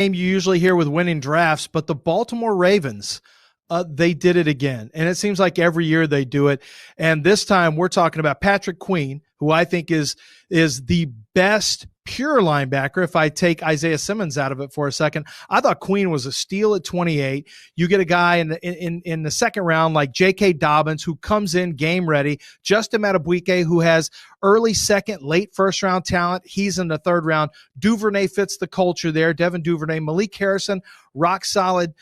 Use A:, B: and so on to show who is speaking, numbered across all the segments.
A: you usually hear with winning drafts, but the Baltimore Ravens, they did it again. And it seems like every year they do it. And this time we're talking about Patrick Queen, who I think is the best pure linebacker. If I take Isaiah Simmons out of it for a second, I thought Queen was a steal at 28. You get a guy in the second round like J.K. Dobbins, who comes in game ready. Justin Madubuike, who has early second, late first round talent. He's in the third round. Duvernay fits the culture there. Devin Duvernay, Malik Harrison, rock solid.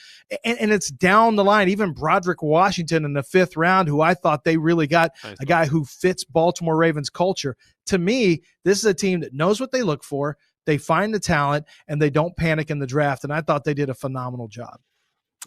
A: And it's down the line. Even Broderick Washington in the fifth round, who I thought they really got a guy who fits Baltimore Ravens culture. To me, this is a team that knows what they look for. They find the talent, and they don't panic in the draft. And I thought they did a phenomenal job.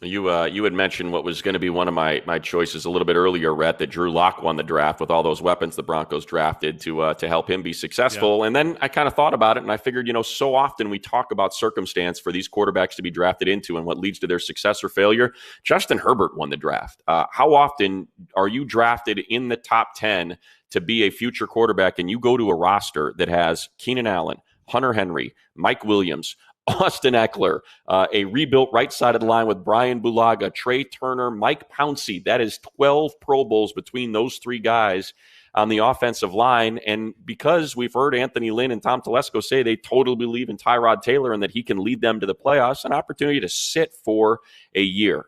B: You had mentioned what was going to be one of my choices a little bit earlier, Rhett, that Drew Lock won the draft with all those weapons the Broncos drafted to help him be successful. Yeah. And then I kind of thought about it, and I figured, so often we talk about circumstance for these quarterbacks to be drafted into and what leads to their success or failure. Justin Herbert won the draft. How often are you drafted in the top 10 to be a future quarterback, and you go to a roster that has Keenan Allen, Hunter Henry, Mike Williams, Austin Eckler, a rebuilt right side of the line with Brian Bulaga, Trey Turner, Mike Pouncey. That is 12 Pro Bowls between those three guys on the offensive line. And because we've heard Anthony Lynn and Tom Telesco say they totally believe in Tyrod Taylor and that he can lead them to the playoffs, an opportunity to sit for a year.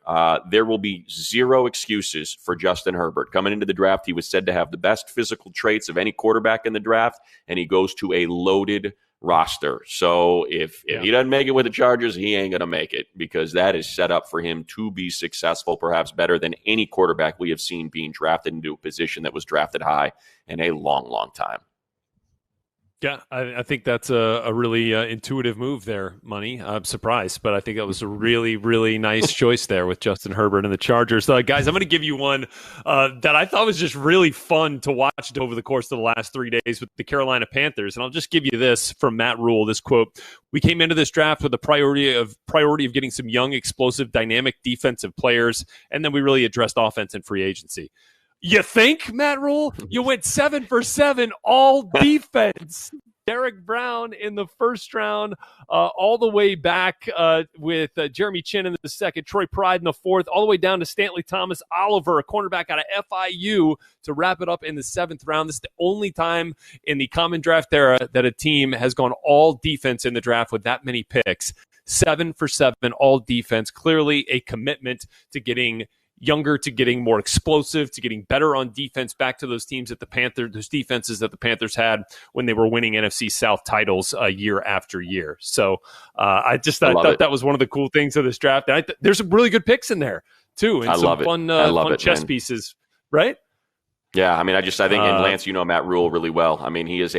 B: There will be zero excuses for Justin Herbert. Coming into the draft, he was said to have the best physical traits of any quarterback in the draft, and he goes to a loaded roster. So if he doesn't make it with the Chargers, he ain't going to make it, because that is set up for him to be successful, perhaps better than any quarterback we have seen being drafted into a position that was drafted high in a long, long time.
C: Yeah, I think that's a really intuitive move there, Money. I'm surprised, but I think that was a really, really nice choice there with Justin Herbert and the Chargers. Guys, I'm going to give you one that I thought was just really fun to watch over the course of the last 3 days with the Carolina Panthers. And I'll just give you this from Matt Rule, this quote: "We came into this draft with the priority of getting some young, explosive, dynamic defensive players, and then we really addressed offense and free agency." You think, Matt Rule? You went 7 for 7, all defense. Derek Brown in the first round, all the way back with Jeremy Chin in the second, Troy Pride in the fourth, all the way down to Stanley Thomas Oliver, a cornerback out of FIU, to wrap it up in the seventh round. This is the only time in the common draft era that a team has gone all defense in the draft with that many picks. 7 for 7, all defense. Clearly a commitment to getting younger, to getting more explosive, to getting better on defense, back to those teams that those defenses that the Panthers had when they were winning NFC South titles year after year. So I thought that was one of the cool things of this draft. And there's some really good picks in there too, and some fun chess pieces, right?
B: Yeah, I think, and Lance, Matt Rule really well. He is a